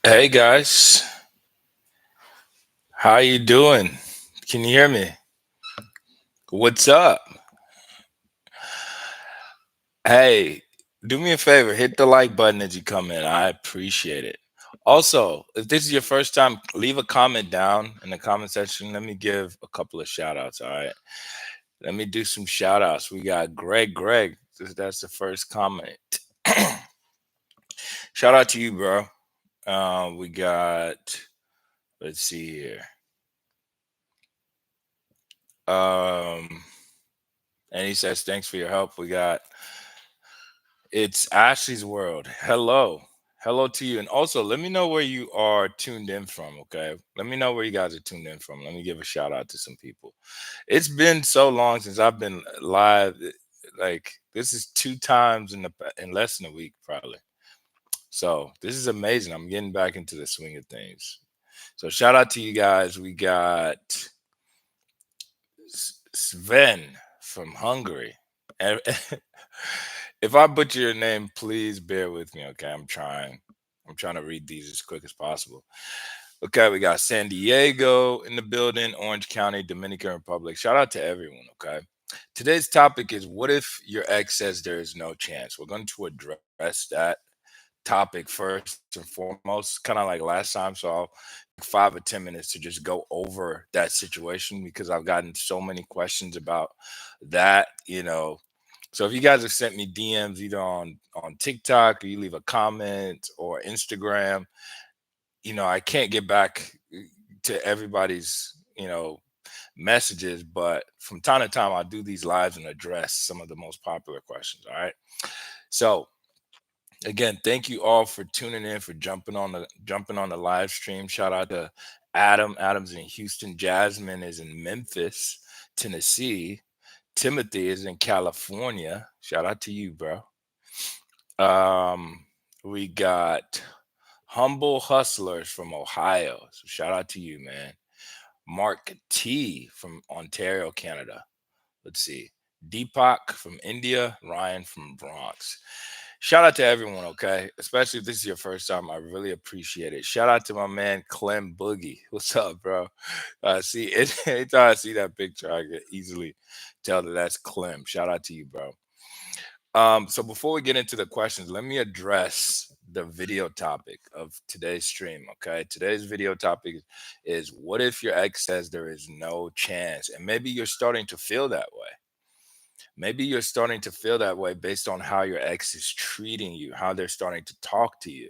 Hey guys, how you doing? Can you hear me? What's up? Hey, do me a favor, hit the like button as you come in. I appreciate it. Also, if this is your first time, leave a comment down in the comment section. Let me give a couple of shout outs, all right? Let me do some shout outs. We got Greg. That's the first comment. Shout out to you, bro. We got, let's see here. Um, and he says, thanks for your help. We got It's Ashley's World. Hello. Hello to you. And also, let me know where you are tuned in from, okay? Let me know where you guys are tuned in from. Let me give a shout out to some people. It's been so long since I've been live. Like this is two times in less than a week probably. So, this is amazing. I'm getting back into the swing of things. So, shout out to you guys. We got Sven from Hungary. And if I butcher your name, please bear with me. Okay, I'm trying. I'm trying to read these as quick as possible. Okay, we got San Diego in the building, Orange County, Dominican Republic. Shout out to everyone. Okay, today's topic is what if your ex says there is no chance? We're going to address that topic first and foremost, kind of like last time. So I'll take 5 or 10 minutes to just go over that situation because I've gotten so many questions about that. So if you guys have sent me DMs either on TikTok or you leave a comment or Instagram, I can't get back to everybody's messages, but from time to time I'll do these lives and address some of the most popular questions. All right. So again, thank you all for tuning in, for jumping on the live stream. Shout out to Adam. Adam's in Houston. Jasmine is in Memphis, Tennessee. Timothy is in California. Shout out to you, bro. We got Humble Hustlers from Ohio. So shout out to you, man. Mark T from Ontario, Canada. Let's see. Deepak from India, Ryan from Bronx. Shout out to everyone, okay? Especially if this is your first time. I really appreciate it. Shout out to my man Clem Boogie. What's up, bro? See, anytime I see that picture, I can easily tell that that's Clem. Shout out to you, bro. So before we get into the questions, let me address the video topic of today's stream. Okay. Today's video topic is what if your ex says there is no chance? And maybe you're starting to feel that way. Maybe you're starting to feel that way based on how your ex is treating you, how they're starting to talk to you.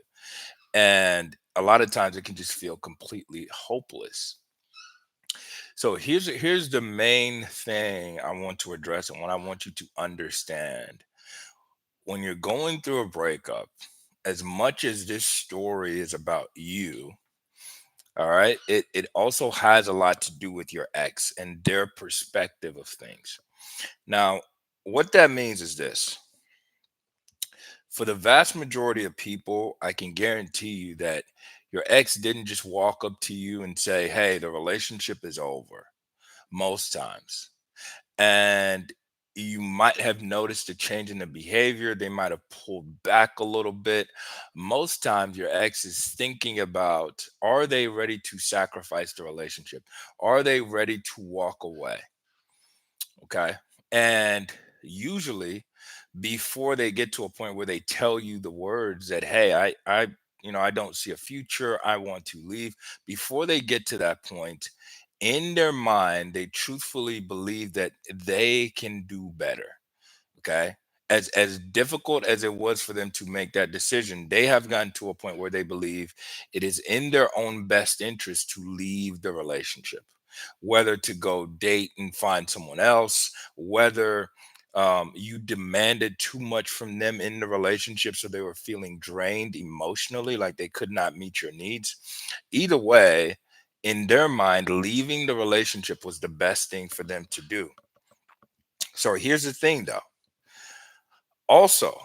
And a lot of times it can just feel completely hopeless. So here's the main thing I want to address and what I want you to understand. When you're going through a breakup, as much as this story is about you, all right, it also has a lot to do with your ex and their perspective of things. Now, what that means is this: for the vast majority of people, I can guarantee you that your ex didn't just walk up to you and say, hey, the relationship is over, most times. And you might have noticed a change in the behavior. They might have pulled back a little bit. Most times, your ex is thinking about, are they ready to sacrifice the relationship? Are they ready to walk away? Okay. And usually, before they get to a point where they tell you the words that, hey, I don't see a future, I want to leave. Before they get to that point, in their mind, they truthfully believe that they can do better. Okay. As difficult as it was for them to make that decision, they have gotten to a point where they believe it is in their own best interest to leave the relationship, whether to go date and find someone else, whether you demanded too much from them in the relationship, so they were feeling drained emotionally, like they could not meet your needs. Either way, in their mind, leaving the relationship was the best thing for them to do. So here's the thing though. Also,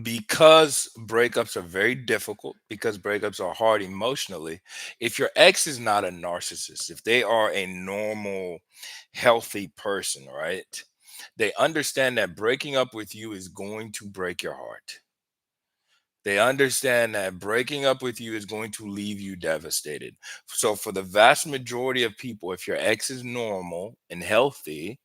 because breakups are very difficult, because breakups are hard emotionally, if your ex is not a narcissist, if they are a normal, healthy person, right? They understand that breaking up with you is going to break your heart. They understand that breaking up with you is going to leave you devastated. So, for the vast majority of people, if your ex is normal and healthy,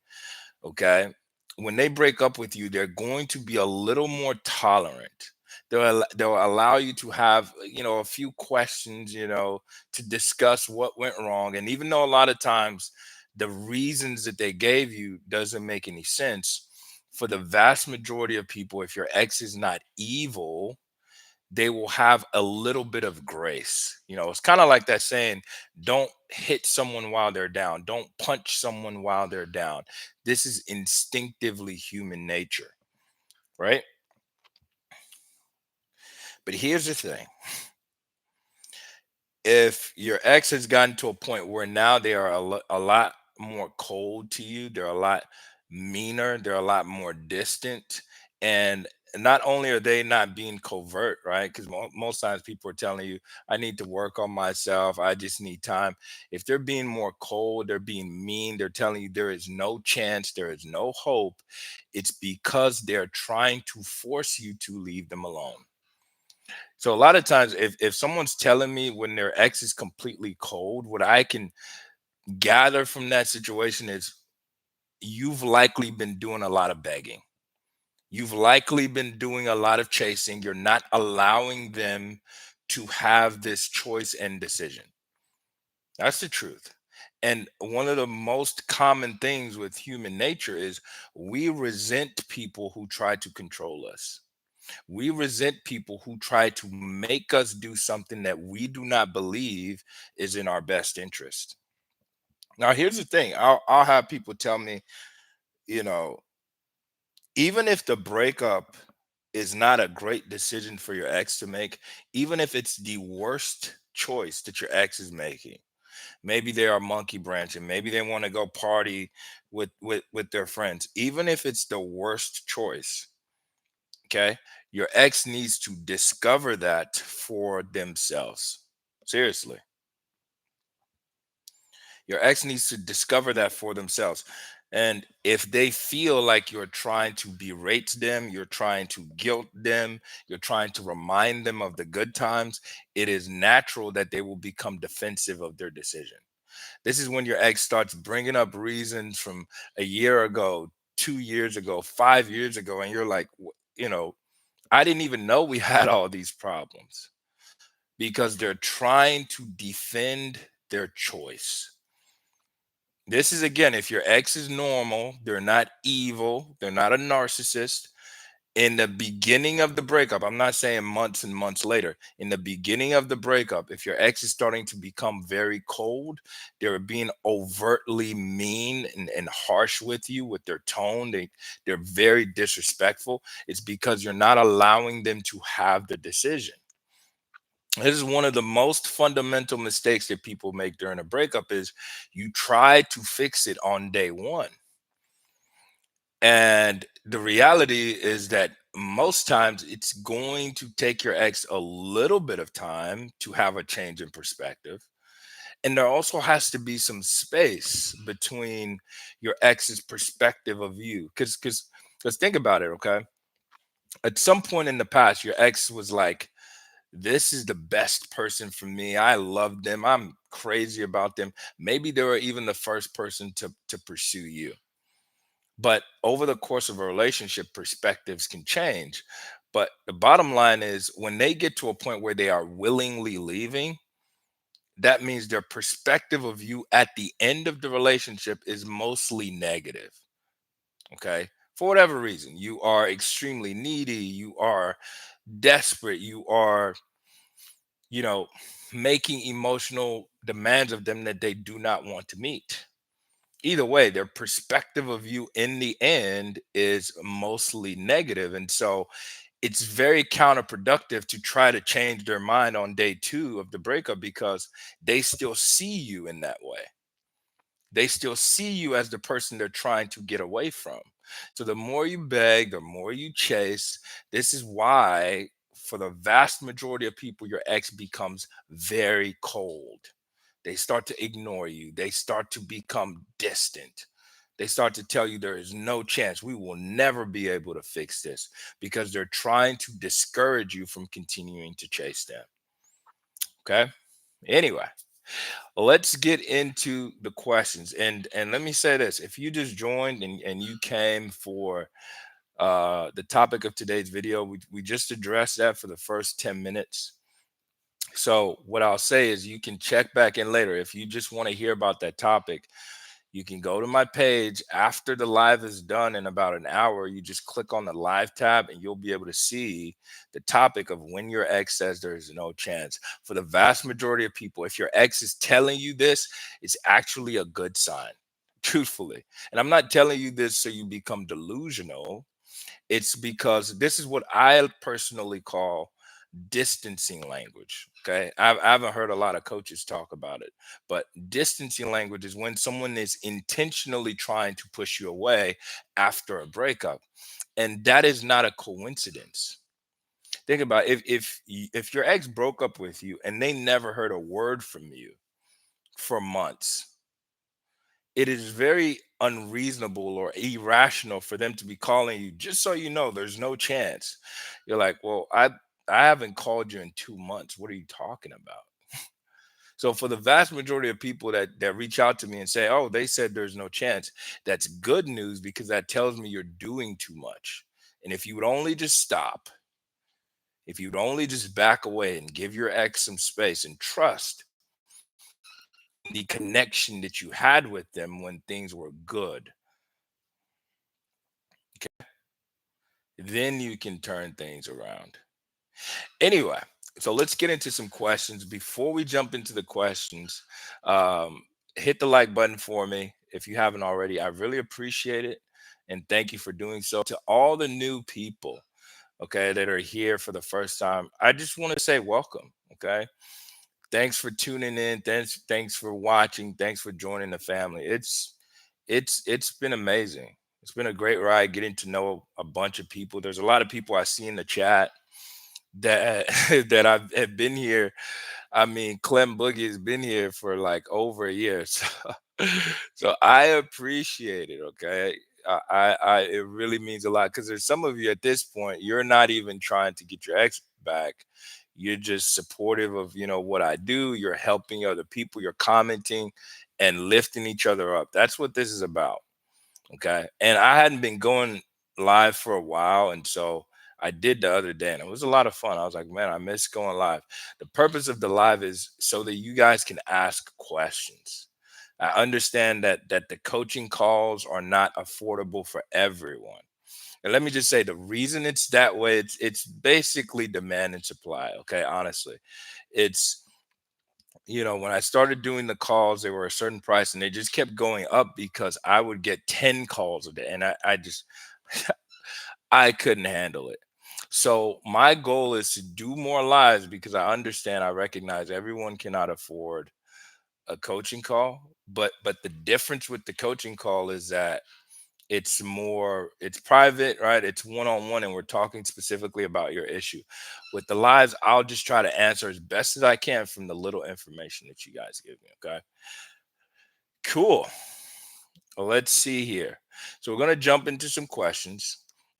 okay, when they break up with you, they're going to be a little more tolerant. They'll allow you to have, a few questions, to discuss what went wrong. And even though a lot of times the reasons that they gave you doesn't make any sense, for the vast majority of people, if your ex is not evil, they will have a little bit of grace. It's kind of like that saying, don't hit someone while they're down, don't punch someone while they're down. This is instinctively human nature, right? But here's the thing: if your ex has gotten to a point where now they are a lot more cold to you, they're a lot meaner, they're a lot more distant, and not only are they not being covert, right? Because most times people are telling you, I need to work on myself, I just need time. If they're being more cold, they're being mean, they're telling you there is no chance, there is no hope, it's because they're trying to force you to leave them alone. So a lot of times, if someone's telling me when their ex is completely cold, what I can gather from that situation is you've likely been doing a lot of begging. You've likely been doing a lot of chasing. You're not allowing them to have this choice and decision. That's the truth. And one of the most common things with human nature is we resent people who try to control us. We resent people who try to make us do something that we do not believe is in our best interest. Now, here's the thing: I'll have people tell me, you know, even if the breakup is not a great decision for your ex to make, even if it's the worst choice that your ex is making, maybe they are monkey branching, maybe they want to go party with their friends, even if it's the worst choice, okay, your ex needs to discover that for themselves. Seriously, your ex needs to discover that for themselves. And if they feel like you're trying to berate them, you're trying to guilt them, you're trying to remind them of the good times, it is natural that they will become defensive of their decision. This is when your ex starts bringing up reasons from a year ago, 2 years ago, 5 years ago, and you're like, I didn't even know we had all these problems, because they're trying to defend their choice. This is, again, if your ex is normal, they're not evil, they're not a narcissist. In the beginning of the breakup, I'm not saying months and months later, in the beginning of the breakup, if your ex is starting to become very cold, they're being overtly mean and harsh with you with their tone, they're very disrespectful, it's because you're not allowing them to have the decision. This is one of the most fundamental mistakes that people make during a breakup: is you try to fix it on day one. And the reality is that most times it's going to take your ex a little bit of time to have a change in perspective. And there also has to be some space between your ex's perspective of you. Because think about it, okay? At some point in the past, your ex was like, this is the best person for me. I love them. I'm crazy about them. Maybe they were even the first person to pursue you. But over the course of a relationship, perspectives can change. But the bottom line is, when they get to a point where they are willingly leaving, that means their perspective of you at the end of the relationship is mostly negative. Okay. For whatever reason, you are extremely needy, you are desperate, you are, you know, making emotional demands of them that they do not want to meet. Either way, their perspective of you in the end is mostly negative. And so it's very counterproductive to try to change their mind on day two of the breakup, because they still see you in that way. They still see you as the person they're trying to get away from. So the more you beg, the more you chase. This is why, for the vast majority of people, your ex becomes very cold. They start to ignore you, they start to become distant, They start to tell you there is no chance, we will never be able to fix this, because they're trying to discourage you from continuing to chase them. Okay. Anyway, let's get into the questions. And let me say this: if you just joined and you came for the topic of today's video, we just addressed that for the first 10 minutes. So what I'll say is you can check back in later. If you just want to hear about that topic, you can go to my page after the live is done in about an hour. You just click on the live tab and you'll be able to see the topic of when your ex says there's no chance. For the vast majority of people, if your ex is telling you this, it's actually a good sign, truthfully. And I'm not telling you this so you become delusional. It's because this is what I personally call distancing language. Okay. I haven't heard a lot of coaches talk about it, but distancing language is when someone is intentionally trying to push you away after a breakup. And that is not a coincidence. Think about if your ex broke up with you and they never heard a word from you for months, it is very unreasonable or irrational for them to be calling you just so you know there's no chance. You're like, well, I haven't called you in 2 months. What are you talking about? So for the vast majority of people that reach out to me and say, oh, they said there's no chance, that's good news, because that tells me you're doing too much. And if you would only just stop, if you'd only just back away and give your ex some space and trust in the connection that you had with them when things were good, then you can turn things around. Anyway, so let's get into some questions. Before we jump into the questions, um, hit the like button for me if you haven't already. I really appreciate it. And thank you for doing so. To all the new people, okay, that are here for the first time, I just want to say welcome. Okay. Thanks for tuning in. Thanks for watching. Thanks for joining the family. It's been amazing. It's been a great ride getting to know a bunch of people. There's a lot of people I see in the chat that that have been here. I mean, Clem Boogie has been here for like over a year, so I appreciate it. Okay, it really means a lot, because there's some of you at this point, you're not even trying to get your ex back. You're just supportive of what I do. You're helping other people. You're commenting and lifting each other up. That's what this is about. Okay. And I hadn't been going live for a while. And so I did the other day and it was a lot of fun. I was like, man, I miss going live. The purpose of the live is so that you guys can ask questions. I understand that the coaching calls are not affordable for everyone. And let me just say, the reason it's that way, it's basically demand and supply. Okay, honestly, it's when I started doing the calls, they were a certain price and they just kept going up because I would get 10 calls a day. And I just, I couldn't handle it. So my goal is to do more lives, because I recognize everyone cannot afford a coaching call. But the difference with the coaching call is that it's private, right? It's one-on-one, and we're talking specifically about your issue. With the lives, I'll just try to answer as best as I can from the little information that you guys give me. Okay, cool. Well, let's see here. So we're going to jump into some questions.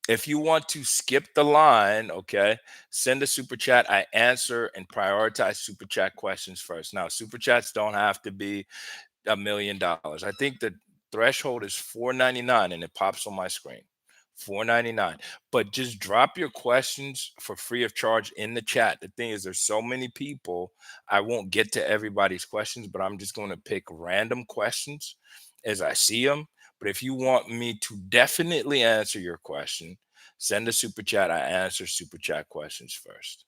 If you want to skip the line, okay, send a super chat. I answer and prioritize super chat questions first. Now, super chats don't have to be $1 million. I think the threshold is 4.99 and it pops on my screen. 4.99. But just drop your questions for free of charge in the chat. The thing is, there's so many people, I won't get to everybody's questions, but I'm just going to pick random questions as I see them. But if you want me to definitely answer your question, send a super chat. I answer super chat questions first.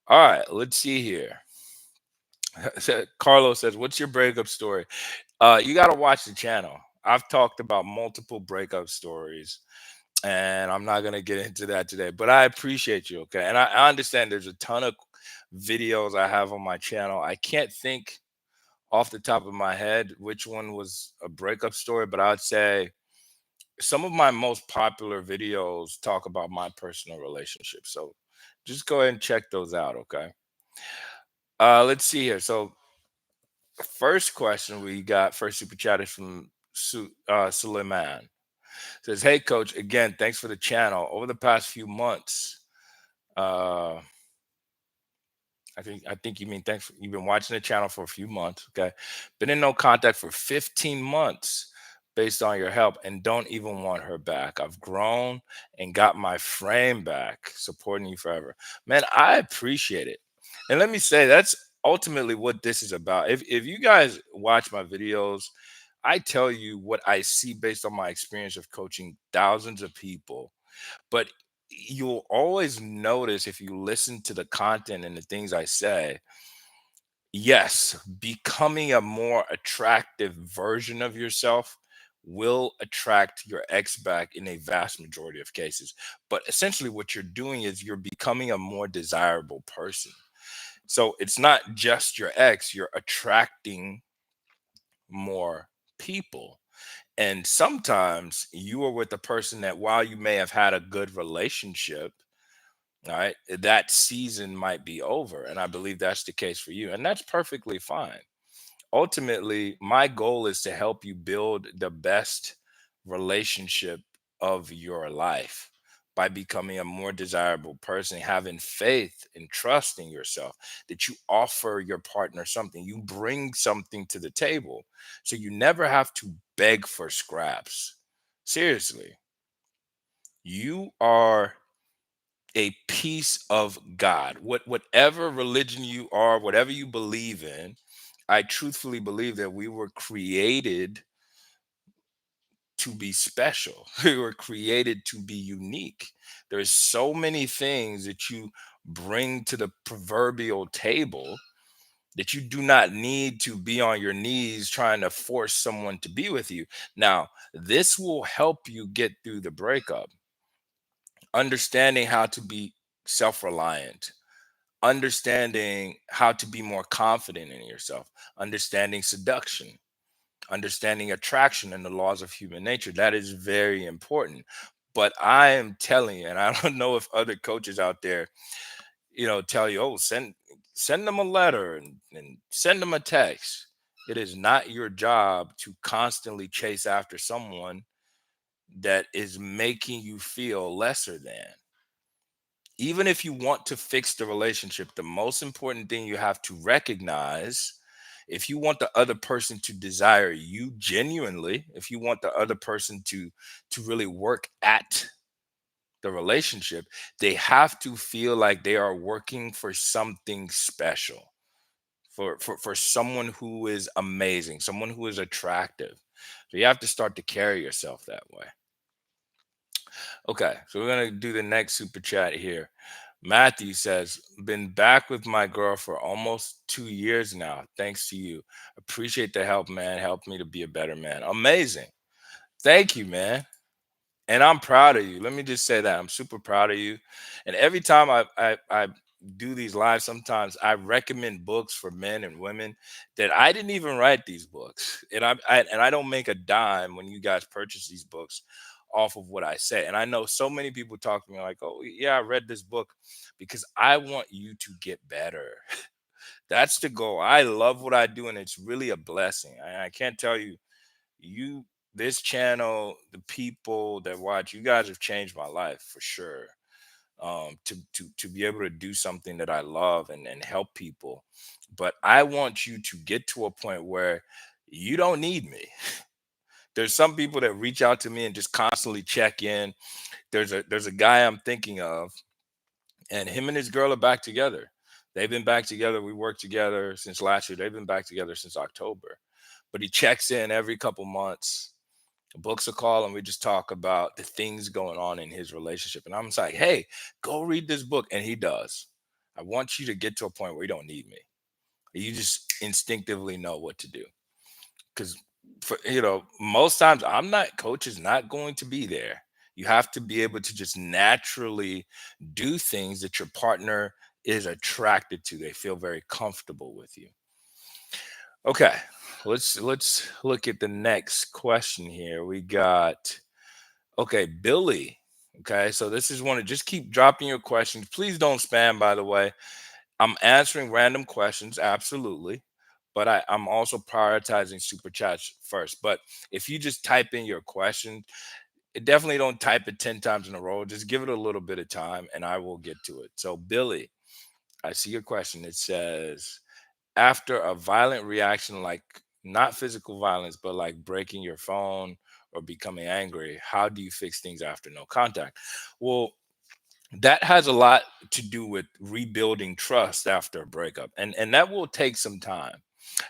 All right, let's see here. Carlos says, what's your breakup story? You got to watch the channel. I've talked about multiple breakup stories, and I'm not going to get into that today, but I appreciate you. Okay. And I understand there's a ton of videos I have on my channel. I can't think off the top of my head which one was a breakup story, but I'd say some of my most popular videos talk about my personal relationship. So just go ahead and check those out. Okay. Let's see here. So, first question we got, first super chat is from Suleiman says, "Hey, coach. Again, thanks for the channel. Over the past few months, uh, I think you mean thanks. You've been watching the channel for a few months. Okay, been in no contact for 15 months." Based on your help, and don't even want her back. I've grown and got my frame back, supporting you forever. Man, I appreciate it. And let me say, that's ultimately what this is about. If you guys watch my videos, I tell you what I see based on my experience of coaching thousands of people. But you'll always notice if you listen to the content and the things I say, yes, becoming a more attractive version of yourself will attract your ex back in a vast majority of cases. But essentially, what you're doing is you're becoming a more desirable person. So it's not just your ex, you're attracting more people. And sometimes you are with a person that, while you may have had a good relationship, all right, that season might be over. And I believe that's the case for you. And that's perfectly fine. Ultimately, my goal is to help you build the best relationship of your life by becoming a more desirable person, having faith and trust in yourself, that you offer your partner something, you bring something to the table. So you never have to beg for scraps. Seriously, you are a piece of God. Whatever religion you are, whatever you believe in, I truthfully believe that we were created to be special. We were created to be unique. There's so many things that you bring to the proverbial table that you do not need to be on your knees trying to force someone to be with you. Now, this will help you get through the breakup, understanding how to be self-reliant, understanding how to be more confident in yourself, understanding seduction, understanding attraction and the laws of human nature. That is very important. But I am telling you, and I don't know if other coaches out there, tell you, oh, send them a letter and send them a text. It is not your job to constantly chase after someone that is making you feel lesser than. Even if you want to fix the relationship, the most important thing you have to recognize, if you want the other person to desire you genuinely, if you want the other person to really work at the relationship, they have to feel like they are working for something special, for someone who is amazing, someone who is attractive. So you have to start to carry yourself that way. Okay, so we're gonna do the next super chat here. Matthew says, "Been back with my girl for almost 2 years now. Thanks to you. Appreciate the help, man. Helped me to be a better man." Amazing. Thank you, man. And I'm proud of you. Let me just say that I'm super proud of you. And every time I do these lives, sometimes I recommend books for men and women that I didn't even write these books, and I don't make a dime when you guys purchase these books off of what I say. And I know so many people talk to me like, "Oh yeah, I read this book," because I want you to get better. That's the goal. I love what I do, and it's really a blessing. I can't tell you, you this channel, the people that watch, you guys have changed my life for sure. To be able to do something that I love and help people. But I want you to get to a point where you don't need me. There's some people that reach out to me and just constantly check in. There's a guy I'm thinking of, and him and his girl are back together. They've been back together. We worked together since last year. They've been back together since October. But he checks in every couple months, books a call, and we just talk about the things going on in his relationship. And I'm just like, hey, go read this book. And he does. I want you to get to a point where you don't need me. You just instinctively know what to do. Because for most times I'm not coach is not going to be there. You have to be able to just naturally do things that your partner is attracted to. They feel very comfortable with you. Okay, let's look at the next question here. We got, okay, Billy. Okay, so this is one to just keep dropping your questions. Please don't spam, by the way. I'm answering random questions, absolutely. but I'm also prioritizing super chats first. But if you just type in your question, definitely don't type it 10 times in a row. Just give it a little bit of time and I will get to it. So, Billy, I see your question. It says, after a violent reaction, like not physical violence, but like breaking your phone or becoming angry, how do you fix things after no contact? Well, that has a lot to do with rebuilding trust after a breakup. And that will take some time.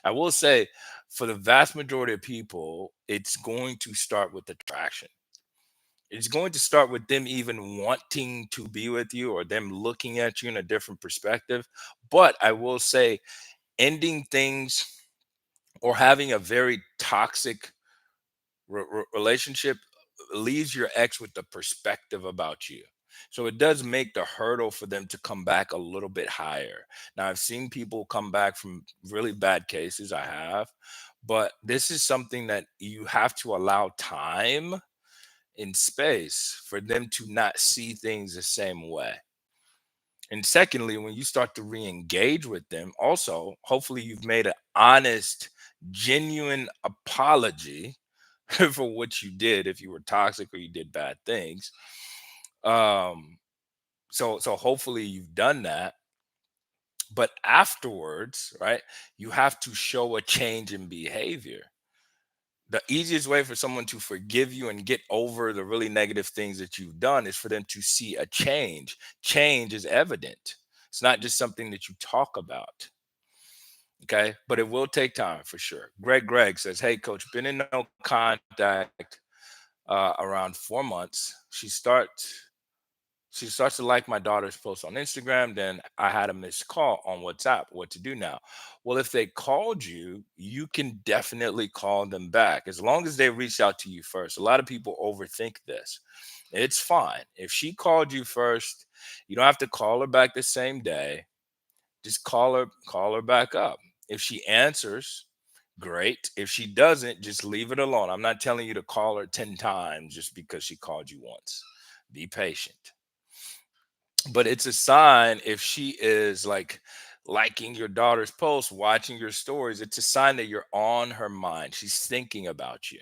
I will say for the vast majority of people, it's going to start with attraction. It's going to start with them even wanting to be with you or them looking at you in a different perspective. But I will say ending things or having a very toxic relationship leaves your ex with the perspective about you. So it does make the hurdle for them to come back a little bit higher. Now, I've seen people come back from really bad cases. I have. But this is something that you have to allow time and space for them to not see things the same way. And secondly, when you start to re-engage with them, also, hopefully you've made an honest, genuine apology for what you did if you were toxic or you did bad things. Um, so hopefully you've done that. But afterwards, right, you have to show a change in behavior. The easiest way for someone to forgive you and get over the really negative things that you've done is for them to see a change. Change is evident. It's not just something that you talk about. Okay. But it will take time for sure. Greg says, hey, coach, been in no contact around 4 months. She starts to like my daughter's post on Instagram. Then I had a missed call on WhatsApp. What to do now? Well, if they called you, you can definitely call them back as long as they reach out to you first. A lot of people overthink this. It's fine. If she called you first, you don't have to call her back the same day. Just call her back up. If she answers, great. If she doesn't, just leave it alone. I'm not telling you to call her 10 times just because she called you once. Be patient, but it's a sign if she is like liking your daughter's posts, watching your stories, it's a sign that you're on her mind. She's thinking about you.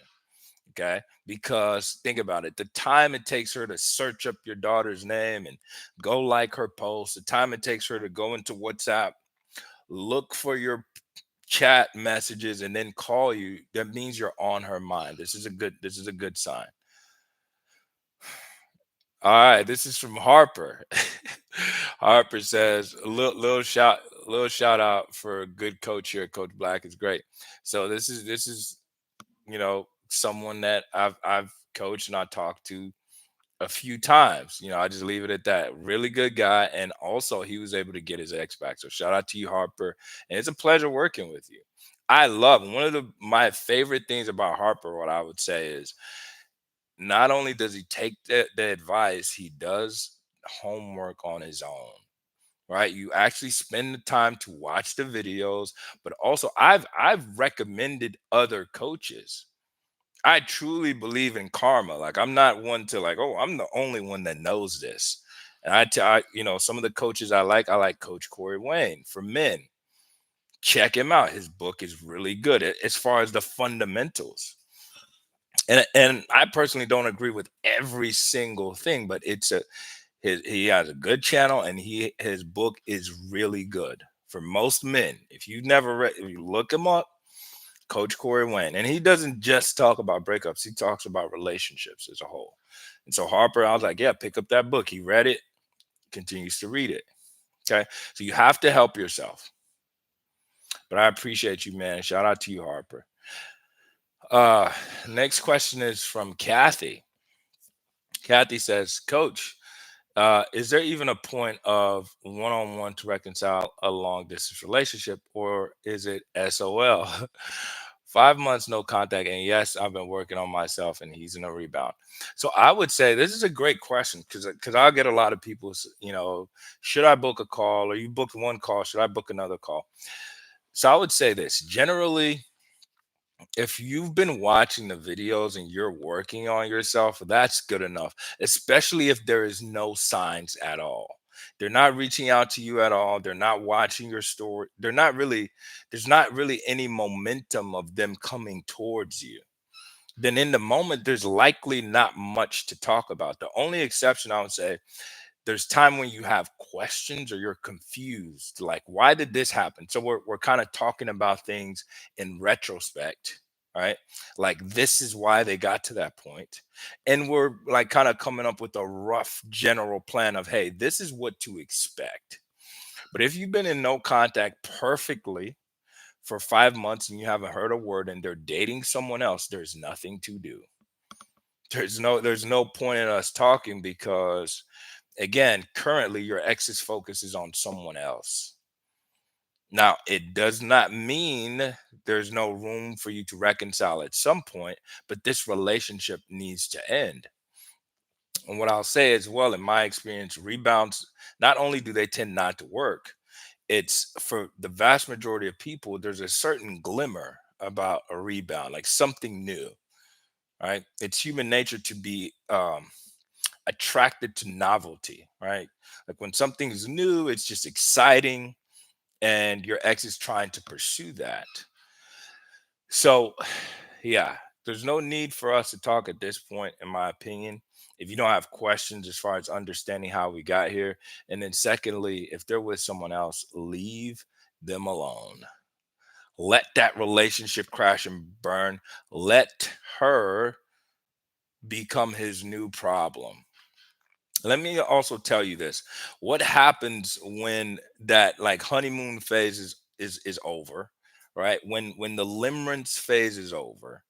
Okay. Because think about it, the time it takes her to search up your daughter's name and go like her post, the time it takes her to go into WhatsApp, look for your chat messages and then call you, that means you're on her mind. This is a good sign. All right, this is from Harper. Harper says, little shout out for a good coach here. Coach Black is great. So this is someone that I've coached and I talked to a few times. I just leave it at that. Really good guy, and also he was able to get his ex back. So shout out to you, Harper, and it's a pleasure working with you. I love one of my favorite things about Harper. What I would say is not only does he take the advice, he does homework on his own. Right? You actually spend the time to watch the videos, but also I've recommended other coaches. I truly believe in karma. Like I'm not one to like, oh, I'm the only one that knows this. And some of the coaches I like Coach Corey Wayne for men. Check him out. His book is really good as far as the fundamentals. And I personally don't agree with every single thing, but he has a good channel and his book is really good for most men. If you never read, if you look him up, Coach Corey Wayne, and he doesn't just talk about breakups; he talks about relationships as a whole. And so Harper, I was like, yeah, pick up that book. He read it, continues to read it. Okay, so you have to help yourself. But I appreciate you, man. Shout out to you, Harper. Uh, Next question is from Kathy. Kathy says, Coach, is there even a point of one-on-one to reconcile a long distance relationship, or is it SOL? 5 months no contact, and yes, I've been working on myself, and he's in a rebound. So I would say this is a great question because I'll get a lot of people, should I book a call, or you booked one call, should I book another call? So I would say this generally, if you've been watching the videos and you're working on yourself, that's good enough, especially if there is no signs at all. They're not reaching out to you at all. They're not watching your story. There's not really any momentum of them coming towards you. Then in the moment, there's likely not much to talk about. The only exception I would say, there's time when you have questions or you're confused, like why did this happen? So we're kind of talking about things in retrospect, right? Like this is why they got to that point, and we're like kind of coming up with a rough general plan of, hey, this is what to expect. But if you've been in no contact perfectly for 5 months and you haven't heard a word and they're dating someone else, there's nothing to do. There's no point in us talking, because again, currently your ex's focus is on someone else. Now, it does not mean there's no room for you to reconcile at some point, but this relationship needs to end. And what I'll say as well, in my experience, rebounds, not only do they tend not to work, it's for the vast majority of people, there's a certain glimmer about a rebound, like something new, right? It's human nature to be attracted to novelty, right? Like when something is new, it's just exciting, and your ex is trying to pursue that. So, yeah, there's no need for us to talk at this point, in my opinion. If you don't have questions as far as understanding how we got here, and then secondly, if they're with someone else, leave them alone. Let that relationship crash and burn. Let her become his new problem. Let me also tell you this. What happens when that like honeymoon phase is over, right? When the limerence phase is over,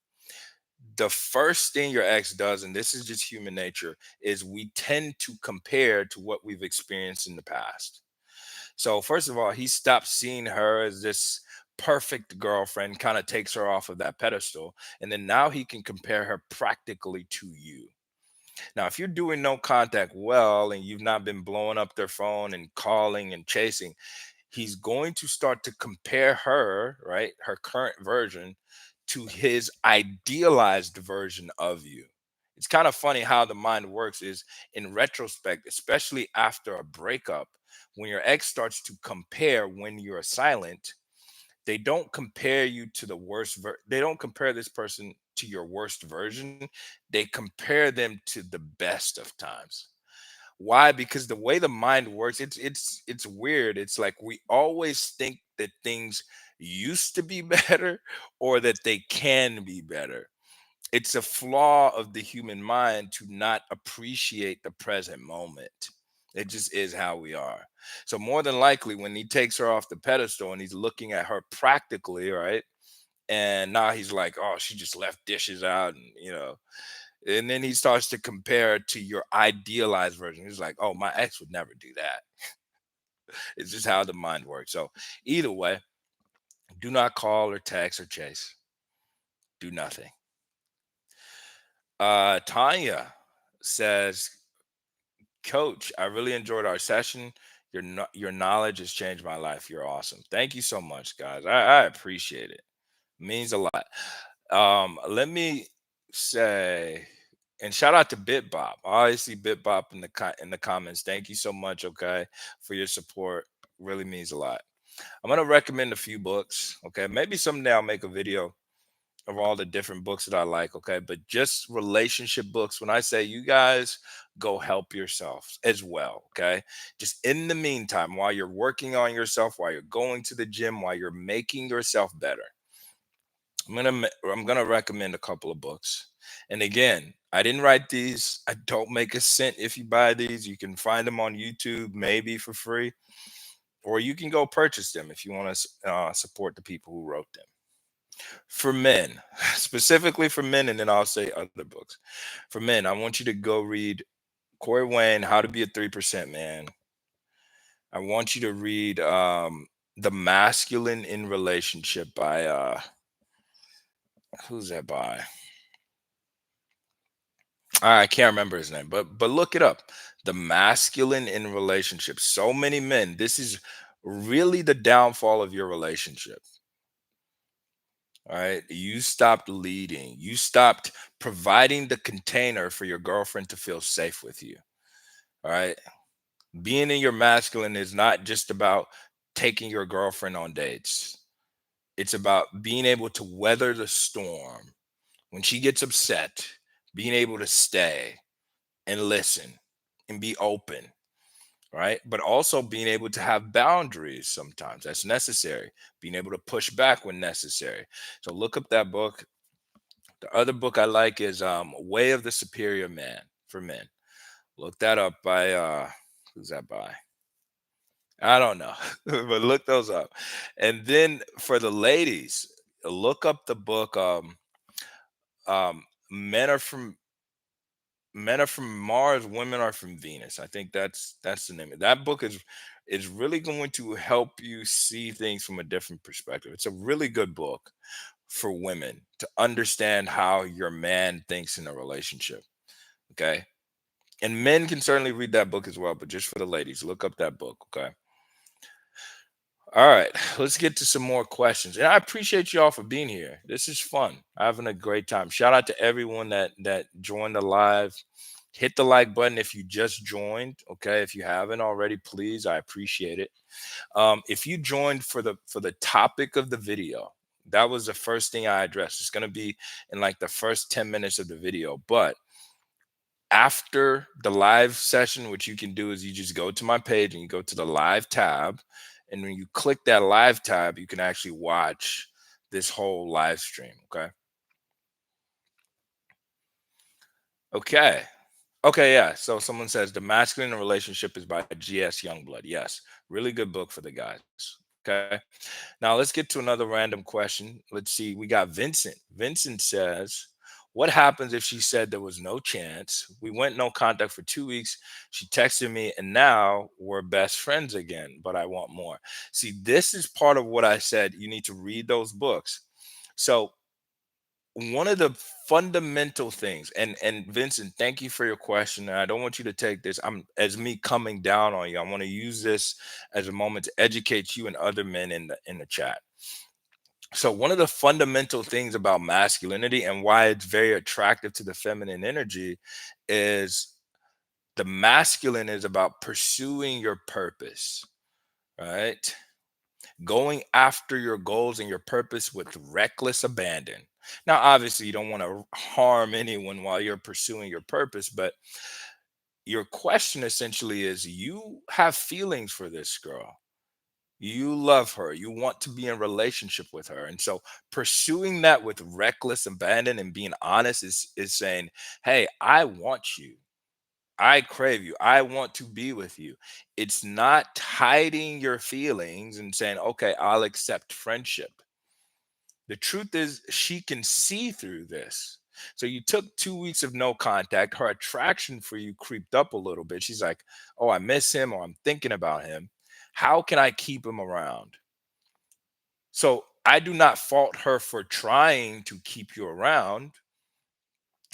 the first thing your ex does, and this is just human nature, is we tend to compare to what we've experienced in the past. So first of all, he stops seeing her as this perfect girlfriend, kind of takes her off of that pedestal, and then now he can compare her practically to you. Now, if you're doing no contact well and you've not been blowing up their phone and calling and chasing, he's going to start to compare her, right, her current version, to his idealized version of you. It's kind of funny how the mind works is, in retrospect, especially after a breakup, when your ex starts to compare when you're silent, they don't compare you to the they don't compare this person to your worst version. They compare them to the best of times. Why? Because the way the mind works, it's weird. It's like we always think that things used to be better or that they can be better. It's a flaw of the human mind to not appreciate the present moment. It just is how we are. So more than likely, when he takes her off the pedestal and he's looking at her practically, right? And now he's like, oh, she just left dishes out, and and then he starts to compare to your idealized version. He's like, oh, my ex would never do that. It's just how the mind works. So either way, do not call or text or chase. Do nothing. Tanya says, Coach, I really enjoyed our session. Your knowledge has changed my life. You're awesome. Thank you so much, guys. I appreciate it. Means a lot. Let me say, and shout out to BitBop. I always see BitBop in the comments. Thank you so much, okay, for your support. Really means a lot. I'm gonna recommend a few books. Okay, maybe someday I'll make a video of all the different books that I like. Okay, but just relationship books. When I say, you guys go help yourself as well. Okay, just in the meantime, while you're working on yourself, while you're going to the gym, while you're making yourself better, I'm gonna recommend a couple of books. And again, I didn't write these. I don't make a cent if you buy these. You can find them on YouTube, maybe for free, or you can go purchase them if you want to support the people who wrote them. For men, specifically for men, and then I'll say other books. For men, I want you to go read Corey Wayne, How to Be a 3% Man. I want you to read The Masculine in Relationship by who's that by? I can't remember his name, but look it up. The Masculine in Relationships. So many men. This is really the downfall of your relationship. All right. You stopped leading. You stopped providing the container for your girlfriend to feel safe with you. All right. Being in your masculine is not just about taking your girlfriend on dates. It's about being able to weather the storm. When she gets upset, being able to stay and listen and be open, right? But also being able to have boundaries sometimes. That's necessary. Being able to push back when necessary. So look up that book. The other book I like is Way of the Superior Man for Men. Look that up by who's that by? I don't know, but look those up. And then for the ladies, look up the book um Men Are From Mars, Women Are from Venus. I think that's the name of that book. Is really going to help you see things from a different perspective. It's a really good book for women to understand how your man thinks in a relationship. Okay. And men can certainly read that book as well, but just for the ladies, look up that book. Okay. All right, let's get to some more questions. And I appreciate you all for being here. This is fun. I'm having a great time. Shout out to everyone that joined the live. Hit the like button if you just joined. Okay, if you haven't already, please, I appreciate it. If you joined for the topic of the video, that was the first thing I addressed. It's gonna be in like the first 10 minutes of the video, but after the live session, what you can do is you just go to my page and you go to the live tab. And when you click that live tab, you can actually watch this whole live stream. Okay. Okay. Okay. Yeah. So someone says The Masculine Relationship is by G.S. Youngblood. Yes. Really good book for the guys. Okay. Now let's get to another random question. Let's see. We got Vincent. Vincent says, "What happens if she said there was no chance? We went no contact for 2 weeks. She texted me, and now we're best friends again, but I want more." See, this is part of what I said. You need to read those books. So, one of the fundamental things, and Vincent, thank you for your question. And I don't want you to take this as me coming down on you. I want to use this as a moment to educate you and other men in the chat. So one of the fundamental things about masculinity and why it's very attractive to the feminine energy is the masculine is about pursuing your purpose, right? Going after your goals and your purpose with reckless abandon. Now, obviously, you don't want to harm anyone while you're pursuing your purpose, but your question essentially is you have feelings for this girl. You love her. You want to be in relationship with her. And so pursuing that with reckless abandon and being honest is saying, "Hey, I want you. I crave you. I want to be with you." It's not hiding your feelings and saying, "Okay, I'll accept friendship." The truth is she can see through this. So you took 2 weeks of no contact. Her attraction for you creeped up a little bit. She's like, "Oh, I miss him or I'm thinking about him. How can I keep him around?" So I do not fault her for trying to keep you around.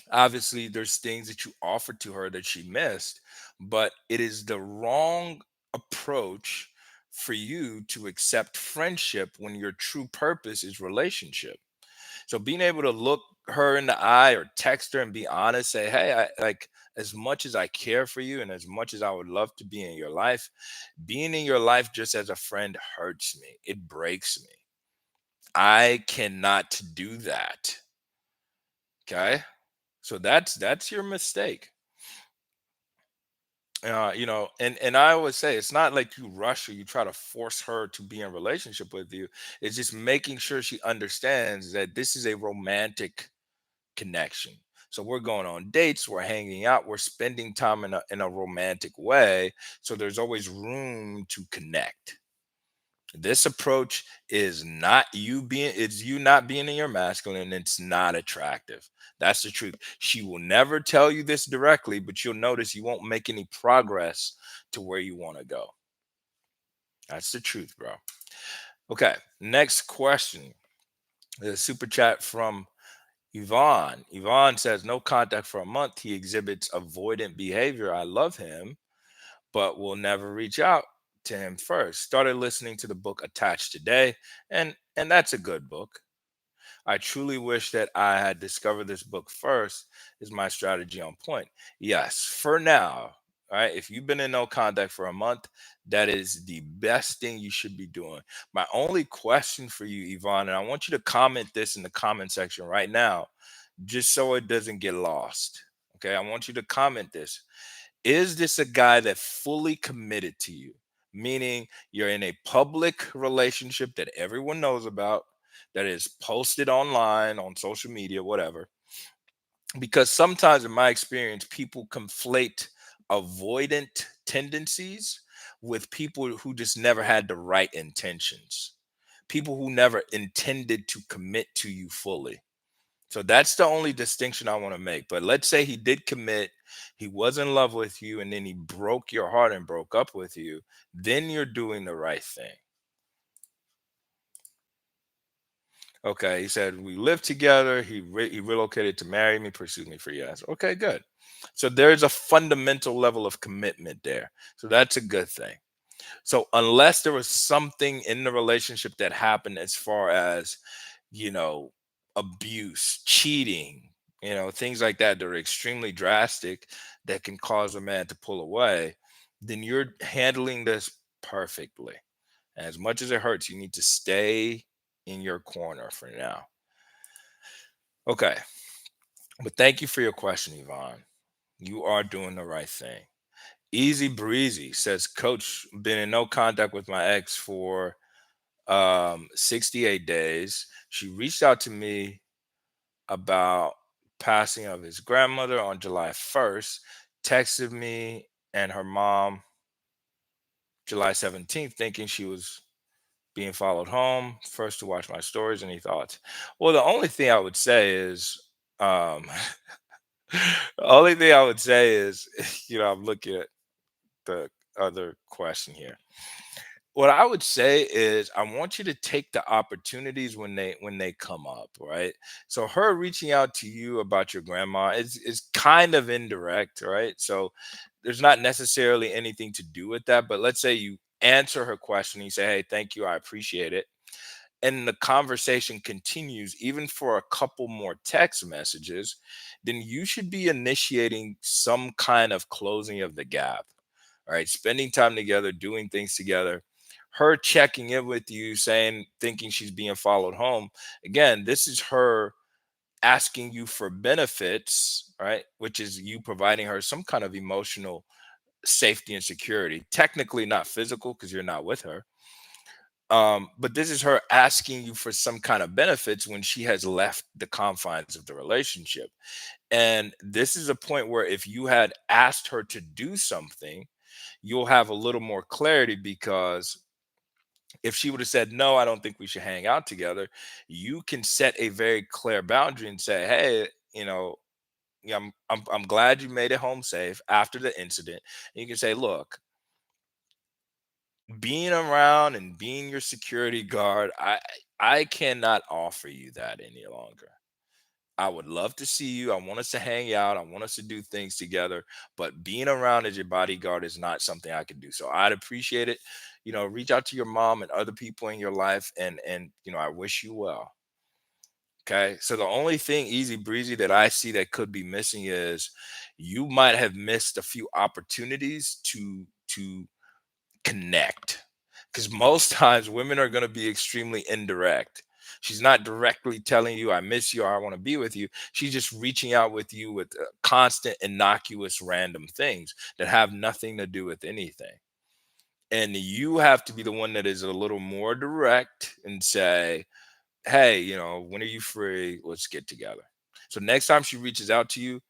Obviously, there's things that you offered to her that she missed, but it is the wrong approach for you to accept friendship when your true purpose is relationship. So being able to look her in the eye or text her and be honest, say, "Hey, I like as much as I care for you and as much as I would love to be in your life, being in your life just as a friend hurts me. It breaks me. I cannot do that." Okay. So that's your mistake. And I always say it's not like you rush or you try to force her to be in relationship with you. It's just making sure she understands that this is a romantic connection. So we're going on dates, we're hanging out, we're spending time in a romantic way. So there's always room to connect. This approach is not you being, it's you not being in your masculine. It's not attractive. That's the truth. She will never tell you this directly, but you'll notice you won't make any progress to where you want to go. That's the truth, bro. Okay, next question. The super chat from Yvonne. Yvonne says, "No contact for a month. He exhibits avoidant behavior. I love him, but will never reach out to him first. Started listening to the book Attached today, and that's a good book. I truly wish that I had discovered this book first. Is my strategy on point?" Yes, for now. All right. If you've been in no contact for a month, that is the best thing you should be doing. My only question for you, Yvonne, and I want you to comment this in the comment section right now, just so it doesn't get lost. Okay. I want you to comment this. Is this a guy that fully committed to you? Meaning you're in a public relationship that everyone knows about, that is posted online, on social media, whatever. Because sometimes, in my experience, people conflate avoidant tendencies with people who just never had the right intentions, people who never intended to commit to you fully. So that's the only distinction I want to make. But let's say he did commit, he was in love with you, and then he broke your heart and broke up with you, then you're doing the right thing. Okay, he said we lived together. He relocated to marry me, pursued me for years. Okay, good. So there's a fundamental level of commitment there. So that's a good thing. So unless there was something in the relationship that happened as far as, you know, abuse, cheating, things like that that are extremely drastic that can cause a man to pull away, then you're handling this perfectly. As much as it hurts, you need to stay in your corner for now. Okay. But thank you for your question, Yvonne. You are doing the right thing. Easy breezy says, Coach, been in no contact with my ex for 68 days. She reached out to me about passing of his grandmother on July 1st, texted me and her mom July 17th, thinking she was being followed home. First to watch my stories. Any thoughts? Well, the only thing I would say is, um, the only thing I would say is, I'm looking at the other question here. What I would say is I want you to take the opportunities when they come up, right? So her reaching out to you about your grandma is kind of indirect, right? So there's not necessarily anything to do with that, but let's say you answer her question, you say, "Hey, thank you, I appreciate it." And the conversation continues even for a couple more text messages, then you should be initiating some kind of closing of the gap. All right, spending time together, doing things together. Her checking in with you, saying, thinking she's being followed home. Again, this is her asking you for benefits, right? Which is you providing her some kind of emotional safety and security. Technically, not physical because you're not with her, but this is her asking you for some kind of benefits when she has left the confines of the relationship. And this is a point where if you had asked her to do something, you'll have a little more clarity, because if she would have said, no, I don't think we should hang out together, you can set a very clear boundary and say, hey, yeah, I'm glad you made it home safe after the incident. And you can say, look, being around and being your security guard, I cannot offer you that any longer. I would love to see you. I want us to hang out. I want us to do things together. But being around as your bodyguard is not something I can do. So I'd appreciate it. Reach out to your mom and other people in your life, and I wish you well. Okay. So the only thing easy breezy that I see that could be missing is you might have missed a few opportunities to connect, because most times women are going to be extremely indirect. She's not directly telling you I miss you or I want to be with you. She's just reaching out with you with constant innocuous random things that have nothing to do with anything. And you have to be the one that is a little more direct and say, hey, when are you free? Let's get together. So next time she reaches out to you,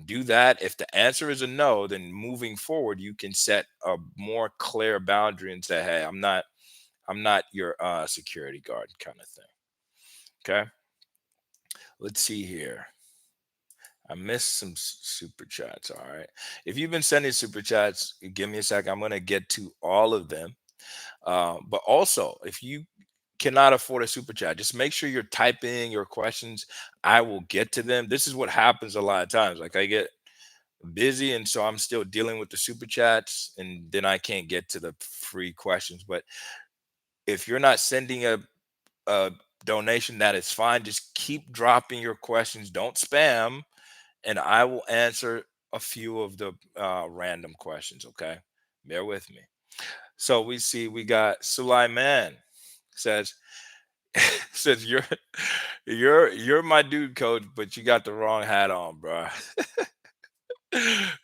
do that. If the answer is a no, then moving forward, you can set a more clear boundary and say, hey, I'm not your security guard kind of thing. Okay. Let's see here. I missed some super chats. All right. If you've been sending super chats, give me a second. I'm going to get to all of them. But also, if you cannot afford a super chat, just make sure you're typing your questions. I will get to them. This is what happens a lot of times. Like I get busy, and so I'm still dealing with the super chats, and then I can't get to the free questions. But if you're not sending a donation, that is fine. Just keep dropping your questions. Don't spam, and I will answer a few of the random questions, okay? Bear with me. So we see we got Sulaiman says says you're my dude, coach, but you got the wrong hat on, bro.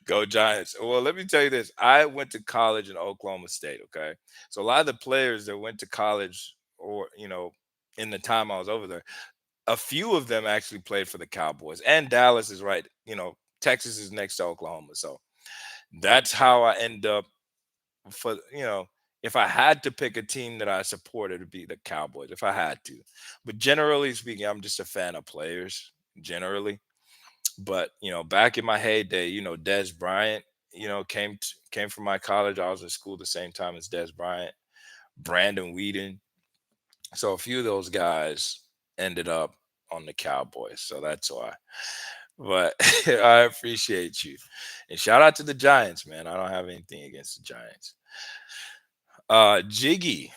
Go Giants. Well, let me tell you this. I went to college in Oklahoma State, okay? So a lot of the players that went to college or, in the time I was over there, a few of them actually played for the Cowboys. And Dallas is right, Texas is next to Oklahoma. So that's how I end up for, if I had to pick a team that I supported, it'd be the Cowboys if I had to. But generally speaking, I'm just a fan of players generally. But back in my heyday, Des Bryant, came from my college. I was in school the same time as Des Bryant, Brandon Whedon. So a few of those guys ended up on the Cowboys. So that's why. But I appreciate you. And shout out to the Giants, man. I don't have anything against the Giants. Jiggy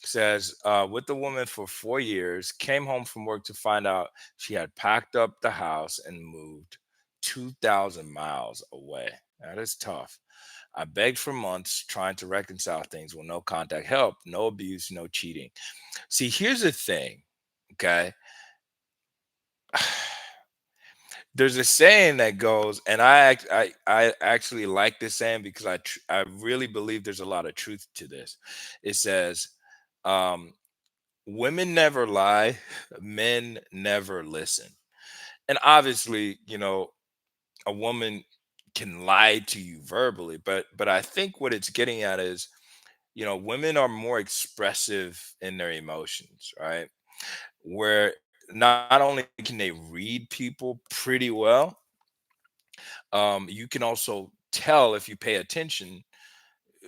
says, with the woman for 4 years, came home from work to find out she had packed up the house and moved 2,000 miles away. That is tough. I begged for months trying to reconcile things with no contact help, no abuse, no cheating. See, here's the thing, okay? There's a saying that goes, and I actually like this saying because I really believe there's a lot of truth to this. It says, um, women never lie, men never listen. And obviously, a woman can lie to you verbally, but I think what it's getting at is, women are more expressive in their emotions, right? Where not only can they read people pretty well, you can also tell if you pay attention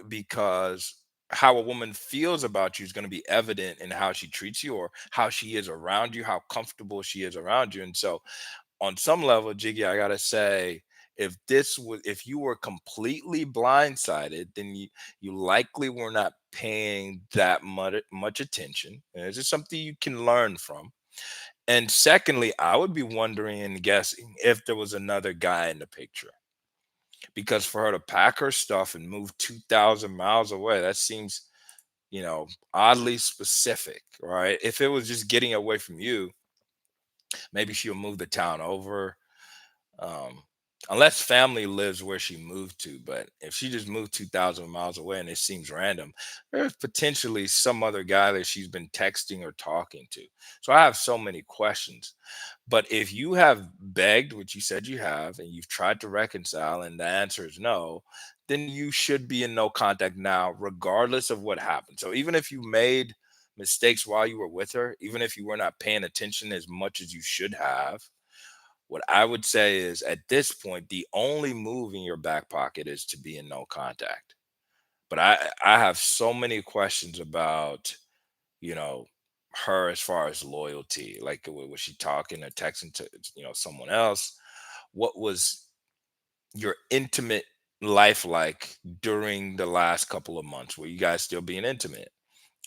because how a woman feels about you is going to be evident in how she treats you or how she is around you, how comfortable she is around you. And so, on some level, Jiggy, I gotta say, if you were completely blindsided, then you likely were not paying that much attention. And it's just something you can learn from. And secondly, I would be wondering and guessing if there was another guy in the picture. Because for her to pack her stuff and move 2,000 miles away, that seems, oddly specific, right? If it was just getting away from you, maybe she'll move the town over, um, unless family lives where she moved to. But if she just moved 2,000 miles away and it seems random, there's potentially some other guy that she's been texting or talking to. So I have so many questions. But if you have begged, which you said you have, and you've tried to reconcile, and the answer is no, then you should be in no contact now, regardless of what happened. So even if you made mistakes while you were with her, even if you were not paying attention as much as you should have, what I would say is at this point, the only move in your back pocket is to be in no contact. But I have so many questions about, you know, her as far as loyalty. Like, was she talking or texting to, someone else? What was your intimate life like during the last couple of months? Were you guys still being intimate?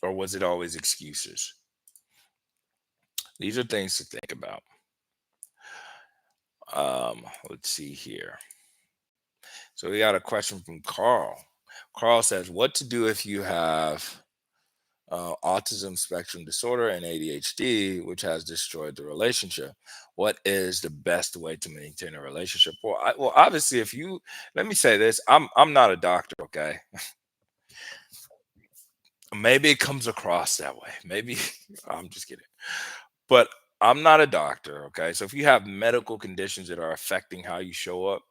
Or was it always excuses? These are things to think about. Let's see here. So we got a question from Carl. Carl says, "What to do if you have autism spectrum disorder and ADHD, which has destroyed the relationship? What is the best way to maintain a relationship?" Well, obviously, if you let me say this, I'm not a doctor, okay? Maybe it comes across that way. Maybe I'm just kidding, but I'm not a doctor, okay? So if you have medical conditions that are affecting how you show up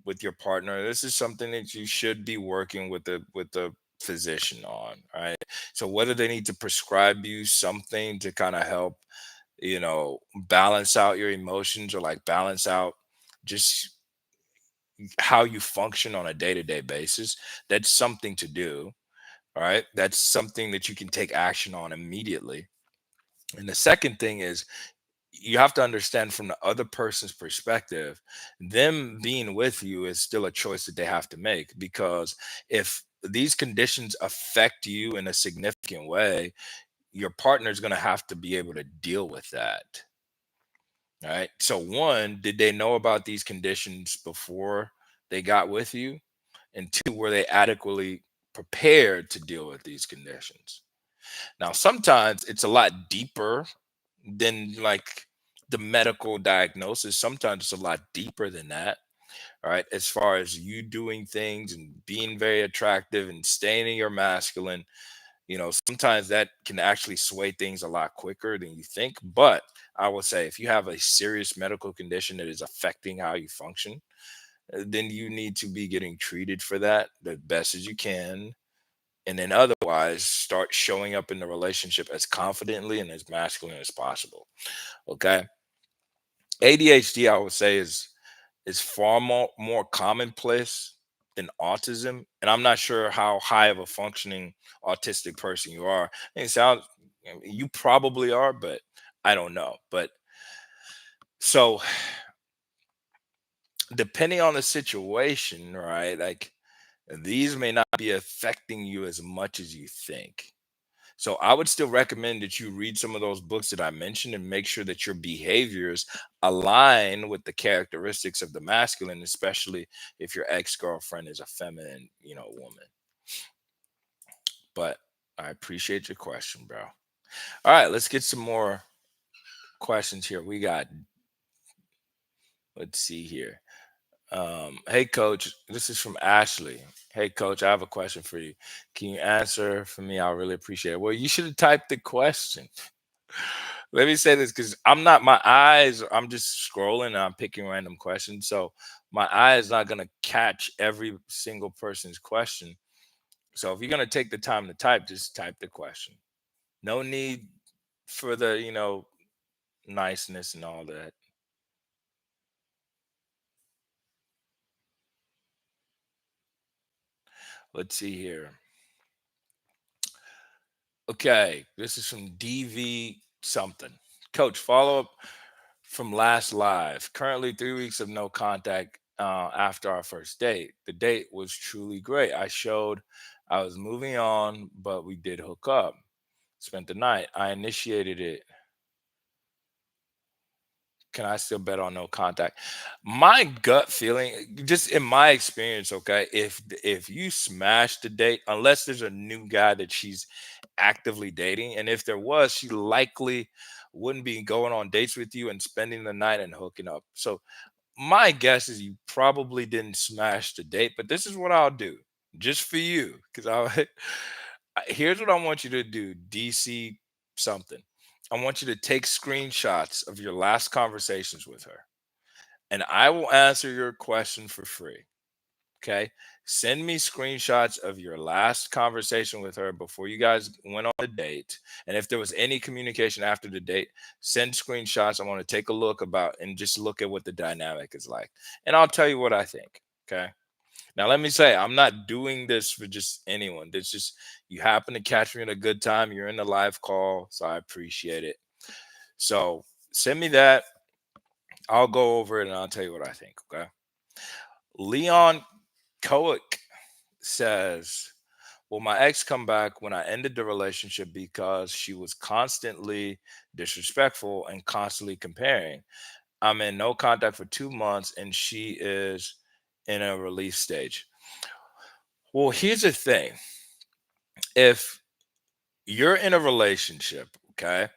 with your partner, this is something that you should be working with the physician on, right? So whether they need to prescribe you something to kind of help, balance out your emotions or like balance out just how you function on a day-to-day basis, that's something to do. All right, that's something that you can take action on immediately. And the second thing is, you have to understand from the other person's perspective, them being with you is still a choice that they have to make. Because if these conditions affect you in a significant way, your partner is going to have to be able to deal with that. right? So one, did they know about these conditions before they got with you? And two, were they adequately prepared to deal with these conditions? Now, sometimes it's a lot deeper than like the medical diagnosis. Sometimes it's a lot deeper than that. All right. As far as you doing things and being very attractive and staying in your masculine, sometimes that can actually sway things a lot quicker than you think. But I will say, if you have a serious medical condition that is affecting how you function, then you need to be getting treated for that the best as you can. And then otherwise, start showing up in the relationship as confidently and as masculine as possible. Okay. ADHD, I would say, is far more commonplace than autism. And I'm not sure how high of a functioning autistic person you are. It sounds you probably are, but I don't know. But so depending on the situation, right? Like these may not be affecting you as much as you think. So I would still recommend that you read some of those books that I mentioned and make sure that your behaviors align with the characteristics of the masculine, especially if your ex-girlfriend is a feminine, woman. But I appreciate your question, bro. All right, let's get some more questions here. Let's see here. Hey coach, this is from Ashley. Hey coach, I have a question for you. Can you answer for me? I'll really appreciate it. Well, you should have typed the question. Let me say this because my eyes, I'm just scrolling and I'm picking random questions. So my eye is not going to catch every single person's question. So if you're going to take the time to type, just type the question. No need for the, niceness and all that. Let's see here. Okay. This is from DV something. Coach, follow up from last live. Currently, 3 weeks of no contact after our first date. The date was truly great. I showed I was moving on, but we did hook up. Spent the night. I initiated it. Can I still bet on no contact? My gut feeling, just in my experience, okay, if you smash the date, unless there's a new guy that she's actively dating, and if there was, she likely wouldn't be going on dates with you and spending the night and hooking up. So my guess is you probably didn't smash the date, but this is what I'll do just for you. Because here's what I want you to do, DC something. I want you to take screenshots of your last conversations with her, and I will answer your question for free. Okay. Send me screenshots of your last conversation with her before you guys went on a date. And if there was any communication after the date, send screenshots. I want to take a look about and just look at what the dynamic is like. And I'll tell you what I think. Okay. Now, let me say, I'm not doing this for just anyone. It's just you happen to catch me at a good time. You're in the live call. So I appreciate it. So send me that. I'll go over it and I'll tell you what I think. Okay. Leon Coic says, "Will my ex come back when I ended the relationship because she was constantly disrespectful and constantly comparing? I'm in no contact for 2 months and she is in a release stage." Well, here's the thing. If you're in a relationship, okay,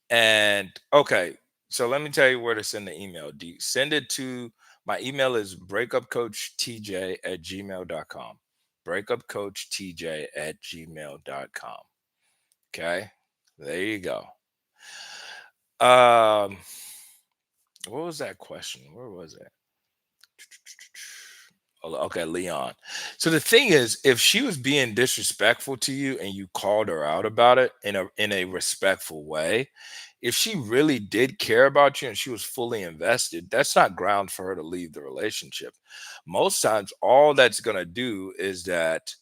and okay, so let me tell you where to send the email. Do you send it to my email is breakupcoachtj@gmail.com. Breakupcoachtj@gmail.com. Okay. There you go. Um, what was that question? Where was it? Oh, okay, Leon. So the thing is, if she was being disrespectful to you and you called her out about it in a respectful way, if she really did care about you and she was fully invested, that's not ground for her to leave the relationship. Most times, all that's gonna do is that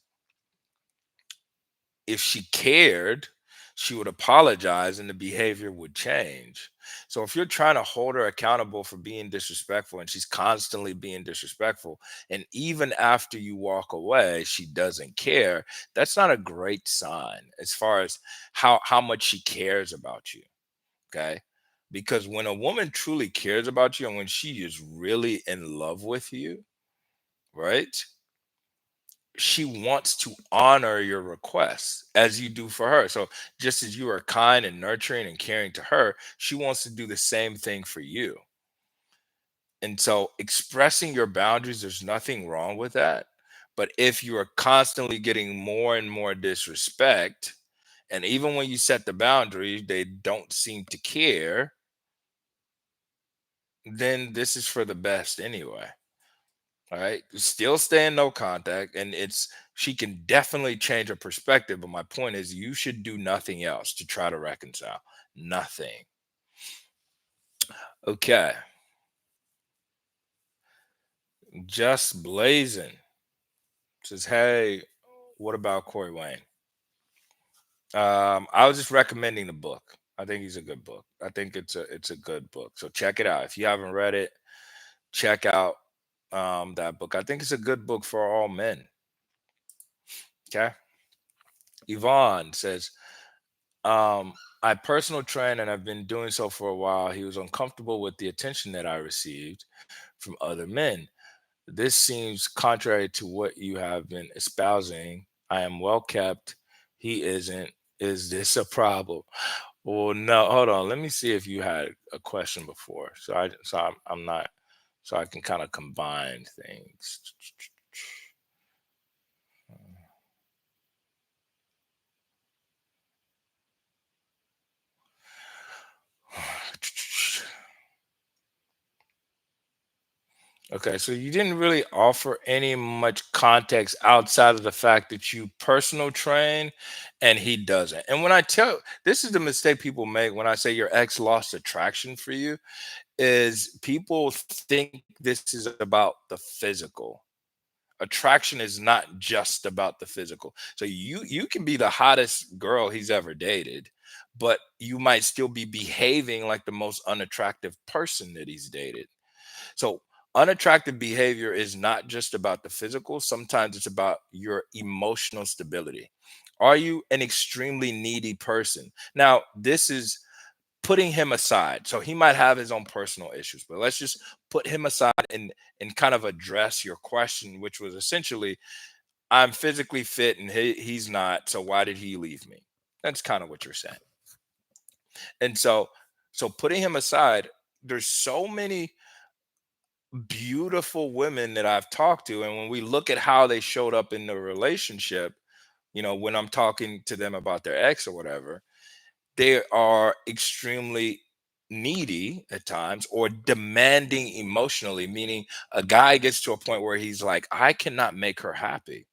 if she cared, she would apologize and the behavior would change. So if you're trying to hold her accountable for being disrespectful and she's constantly being disrespectful, and even after you walk away, she doesn't care, that's not a great sign as far as how much she cares about you. Okay. because when a woman truly cares about you and when she is really in love with you, right? She wants to honor your requests as you do for her. So just as you are kind and nurturing and caring to her, she wants to do the same thing for you. And so expressing your boundaries, there's nothing wrong with that. But if you are constantly getting more and more disrespect, and even when you set the boundary, they don't seem to care, then this is for the best anyway. All right. Still stay in no contact. And she can definitely change her perspective. But my point is, you should do nothing else to try to reconcile. Nothing. Okay. Just blazing says, hey, what about Corey Wayne? I was just recommending the book. I think he's a good book. I think it's a good book. So check it out. If you haven't read it, check out that book. I think it's a good book for all men. Okay. Yvonne says, I personal train and I've been doing so for a while. He was uncomfortable with the attention that I received from other men. This seems contrary to what you have been espousing. I am well kept. He isn't. Is this a problem? Well, no. Hold on. Let me see if you had a question before. I'm not. So I can kind of combine things. Okay, so you didn't really offer any much context outside of the fact that you personal train and he doesn't. And when I tell this is the mistake people make when I say your ex lost attraction for you, is people think this is about the physical. Attraction is not just about the physical. So you can be the hottest girl he's ever dated, but you might still be behaving like the most unattractive person that he's dated. So unattractive behavior is not just about the physical. Sometimes it's about your emotional stability. Are you an extremely needy person? Now, this is putting him aside. So he might have his own personal issues, but let's just put him aside and kind of address your question, which was essentially, I'm physically fit and he's not. So why did he leave me? That's kind of what you're saying. And so putting him aside, there's so many beautiful women that I've talked to, and when we look at how they showed up in the relationship, when I'm talking to them about their ex or whatever, they are extremely needy at times or demanding emotionally, meaning a guy gets to a point where he's like, I cannot make her happy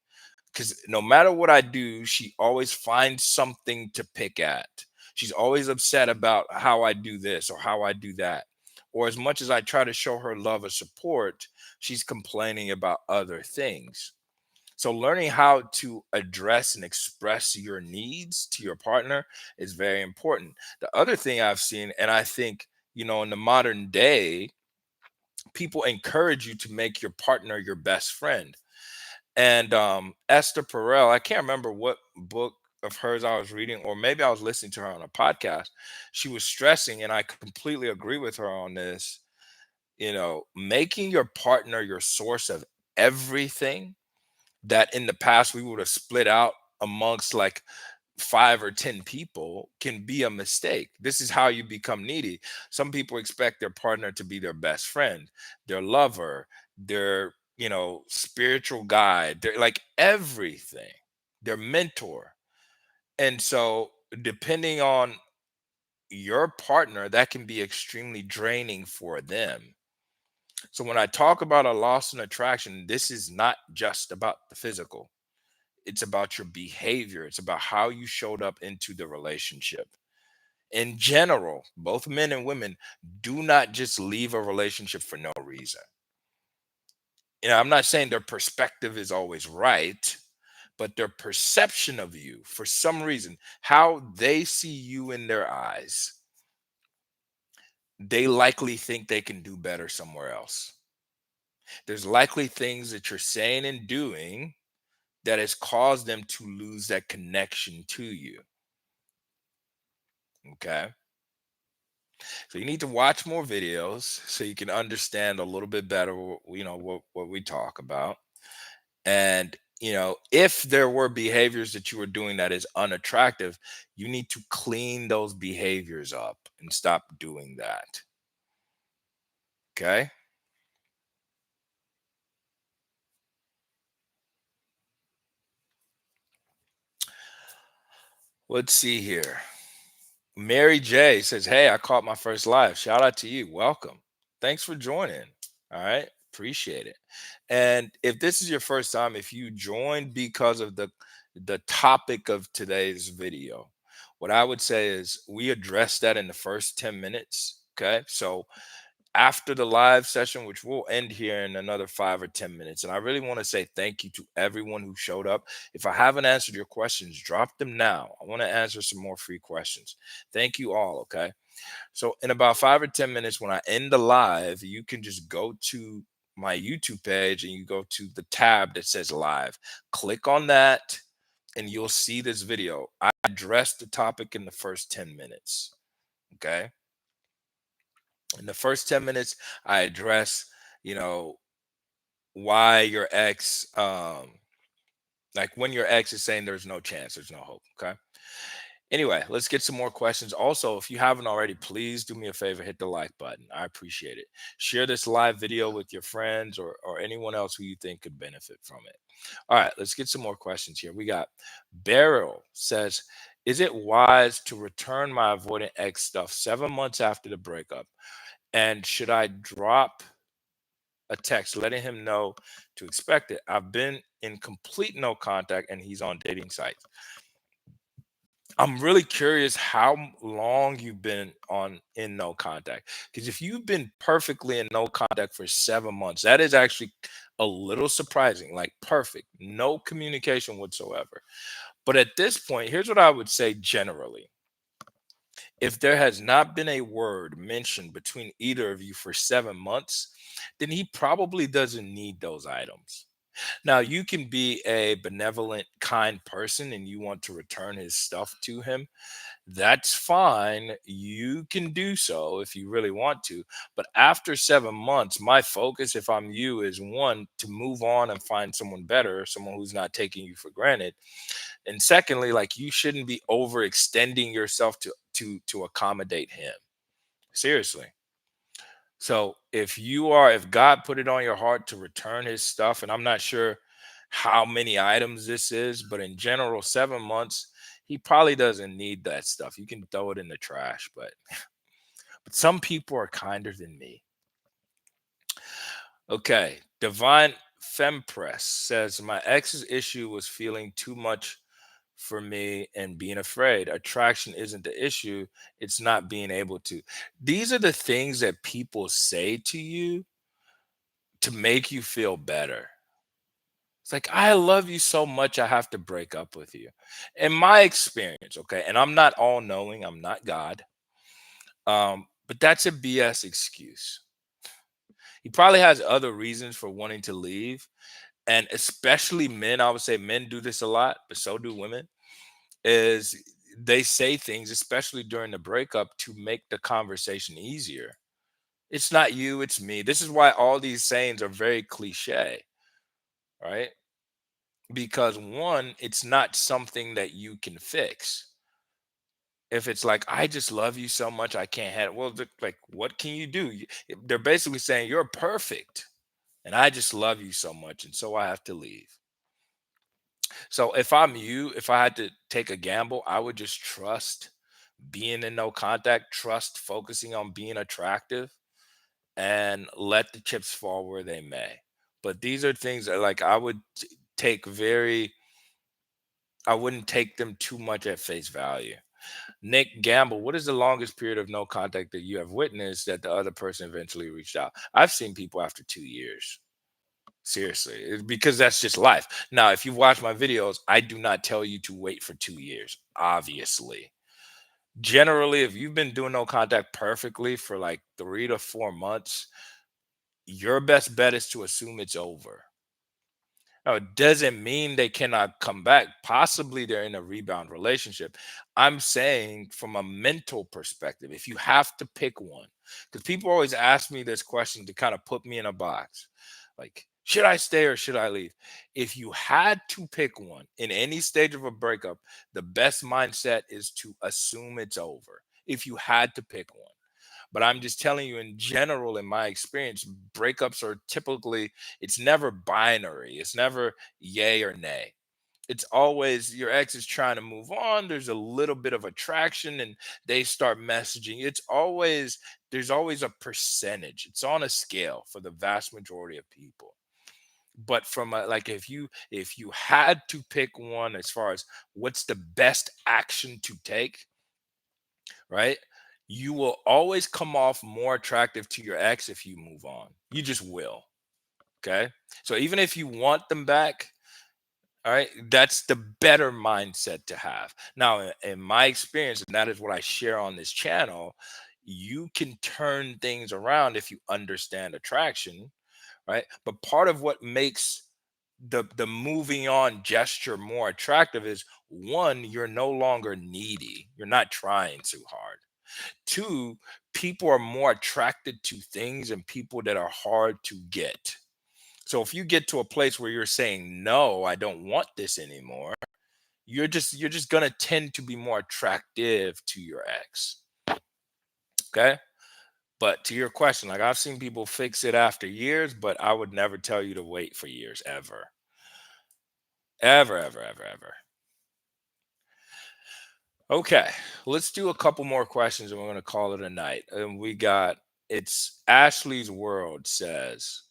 because no matter what I do, she always finds something to pick at. She's always upset about how I do this or how I do that. Or as much as I try to show her love or support, she's complaining about other things. So, learning how to address and express your needs to your partner is very important. The other thing I've seen, and I think, in the modern day, people encourage you to make your partner your best friend. And Esther Perel, I can't remember what book of hers I was reading, or maybe I was listening to her on a podcast. She was stressing, and I completely agree with her on this. Making your partner your source of everything that in the past we would have split out amongst like 5 or 10 people can be a mistake. This is how you become needy. Some people expect their partner to be their best friend, their lover, their, spiritual guide, their like everything, their mentor. And so, depending on your partner, that can be extremely draining for them. So, when I talk about a loss in attraction, this is not just about the physical. It's about your behavior. It's about how you showed up into the relationship. In general, both men and women do not just leave a relationship for no reason. I'm not saying their perspective is always right, but their perception of you, for some reason, how they see you in their eyes, they likely think they can do better somewhere else. There's likely things that you're saying and doing that has caused them to lose that connection to you. Okay. So you need to watch more videos so you can understand a little bit better, what we talk about. And if there were behaviors that you were doing that is unattractive, you need to clean those behaviors up and stop doing that. Okay. Let's see here. Mary J says, "Hey, I caught my first live. Shout out to you. Welcome. Thanks for joining. All right. Appreciate it. And if this is your first time, if you joined because of the topic of today's video, what I would say is we address that in the first 10 minutes. Okay. So after the live session, which will end here in another 5 or 10 minutes. And I really want to say thank you to everyone who showed up. If I haven't answered your questions, drop them now. I want to answer some more free questions. Thank you all. Okay. So, in about 5 or 10 minutes, when I end the live, you can just go to my YouTube page and you go to the tab that says live. Click on that and you'll see this video. I addressed the topic in the first 10 minutes. Okay. In the first 10 minutes, I address, you know, why your ex, like when your ex is saying there's no chance, there's no hope. Okay. Anyway, let's get some more questions. Also, if you haven't already, please do me a favor, hit the like button. I appreciate it. Share this live video with your friends or anyone else who you think could benefit from it. All right, let's get some more questions here. We got Beryl says, is it wise to return my avoidant ex stuff 7 months after the breakup? And should I drop a text letting him know to expect it? I've been in complete no contact and he's on dating sites. I'm really curious how long you've been on in no contact. Because if you've been perfectly in no contact for 7 months, that is actually a little surprising. Like perfect, no communication whatsoever. But at this point, here's what I would say generally. If there has not been a word mentioned between either of you for 7 months, then he probably doesn't need those items. Now, you can be a benevolent, kind person and you want to return his stuff to him. That's fine. You can do so if you really want to. But after 7 months, my focus, if I'm you, is one, to move on and find someone better, someone who's not taking you for granted. And secondly, like you shouldn't be overextending yourself to accommodate him. Seriously. So if God put it on your heart to return his stuff, and I'm not sure how many items this is, but in general, 7 months, he probably doesn't need that stuff. You can throw it in the trash, but some people are kinder than me. Okay. Divine Fempress says my ex's issue was feeling too much for me and being afraid. Attraction isn't the issue, it's not being able to. These are the things that people say to you to make you feel better. It's like, I love you so much, I have to break up with you. In my experience, okay, and I'm not all knowing, I'm not God, but that's a BS excuse. He probably has other reasons for wanting to leave. And especially men, I would say men do this a lot, but so do women, is they say things, especially during the breakup, to make the conversation easier. It's not you, it's me. This is why all these sayings are very cliche, right? Because one, it's not something that you can fix. If it's like, I just love you so much, I can't have it. Well, like, what can you do? They're basically saying you're perfect, and I just love you so much, and so I have to leave. So if I'm you, if I had to take a gamble, I would just trust being in no contact, trust focusing on being attractive, and let the chips fall where they may. But these are things that like take very I wouldn't take them too much at face value. Nick Gamble, what is the longest period of no contact that you have witnessed that the other person eventually reached out? I've seen people after 2 years. Seriously, because that's just life. Now, if you watch my videos, I do not tell you to wait for 2 years, obviously. Generally, if you've been doing no contact perfectly for like 3 to 4 months, your best bet is to assume it's over. No, it doesn't mean they cannot come back. Possibly they're in a rebound relationship. I'm saying from a mental perspective, if you have to pick one, because people always ask me this question to kind of put me in a box, like, should I stay or should I leave? If you had to pick one in any stage of a breakup, the best mindset is to assume it's over. If you had to pick one. But I'm just telling you, in general, in my experience, breakups are typically, it's never binary. It's never yay or nay. It's always your ex is trying to move on. There's a little bit of attraction and they start messaging. It's always, there's always a percentage. It's on a scale for the vast majority of people. But from a, like, if you had to pick one as far as what's the best action to take, right? You will always come off more attractive to your ex if you move on. You just will. Okay. So even if you want them back, all right, that's the better mindset to have. Now, in my experience, and that is what I share on this channel, you can turn things around if you understand attraction, right? But part of what makes the moving on gesture more attractive is, one, you're no longer needy. You're not trying too hard. Two, people are more attracted to things and people that are hard to get. So if you get to a place where you're saying, no, I don't want this anymore, you're just gonna tend to be more attractive to your ex. Okay. But to your question, like, I've seen people fix it after years, but I would never tell you to wait for years ever. Ever, ever, ever, ever. Okay, let's do a couple more questions and we're gonna call it a night. And we got, it's Ashley's World says,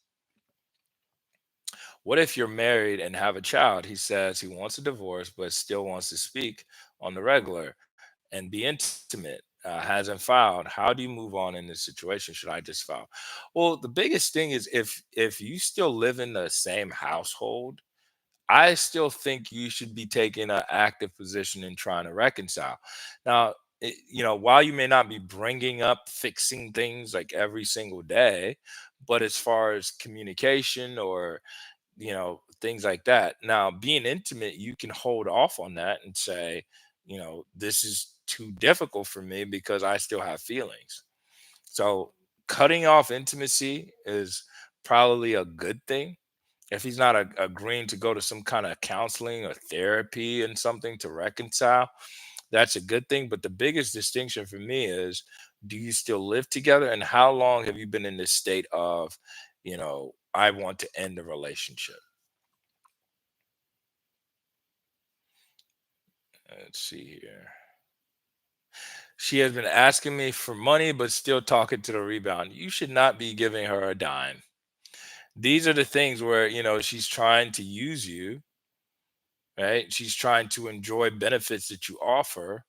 what if you're married and have a child? He says he wants a divorce, but still wants to speak on the regular and be intimate. Hasn't filed. How do you move on in this situation? Should I just file? Well, the biggest thing is, if you still live in the same household, I still think you should be taking an active position in trying to reconcile. Now, while you may not be bringing up fixing things like every single day, but as far as communication or things like that. Now, being intimate, you can hold off on that and say, this is too difficult for me because I still have feelings. So, cutting off intimacy is probably a good thing. If he's not agreeing to go to some kind of counseling or therapy and something to reconcile, that's a good thing. But the biggest distinction for me is, do you still live together? And how long have you been in this state of, I want to end the relationship? Let's see here. She has been asking me for money, but still talking to the rebound. You should not be giving her a dime. These are the things where, she's trying to use you, right? She's trying to enjoy benefits that you offer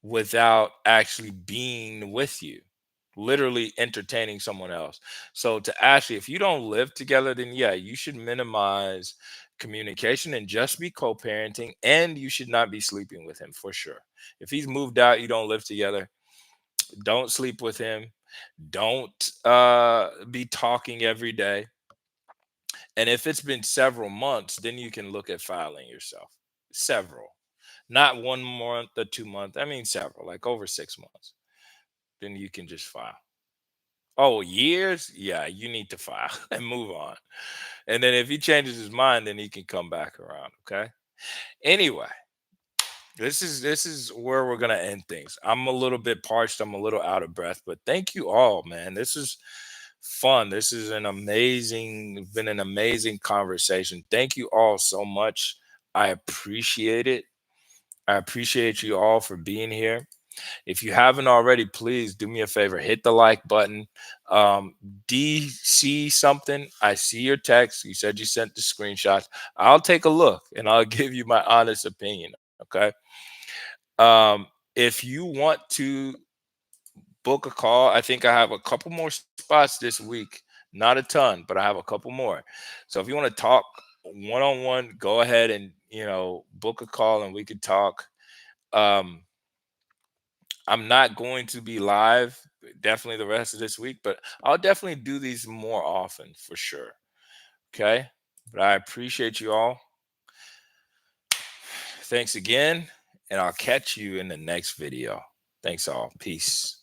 without actually being with you, literally entertaining someone else. So to Ashley, if you don't live together, then yeah, you should minimize communication and just be co-parenting, and you should not be sleeping with him for sure. If he's moved out, you don't live together, don't sleep with him. Don't be talking every day. And if it's been several months, then you can look at filing yourself. Several. Not 1 month or 2 months. I mean several, like over 6 months. Then you can just file. Oh, years? Yeah, you need to file and move on. And then if he changes his mind, then he can come back around. Okay. Anyway, this is where we're gonna end things. I'm a little bit parched. I'm a little out of breath, but thank you all, man. This is fun. This is been an amazing conversation. Thank you all so much. I appreciate it. I appreciate you all for being here. If you haven't already, please do me a favor, hit the like button. Um, DC something. I see your text. You said you sent the screenshots. I'll take a look and I'll give you my honest opinion. Okay. If you want to book a call, I think I have a couple more spots this week. Not a ton, but I have a couple more. So if you want to talk one on one, go ahead and book a call and we could talk. Um, I'm not going to be live definitely the rest of this week, but I'll definitely do these more often for sure. Okay. But I appreciate you all. Thanks again, and I'll catch you in the next video. Thanks all. Peace.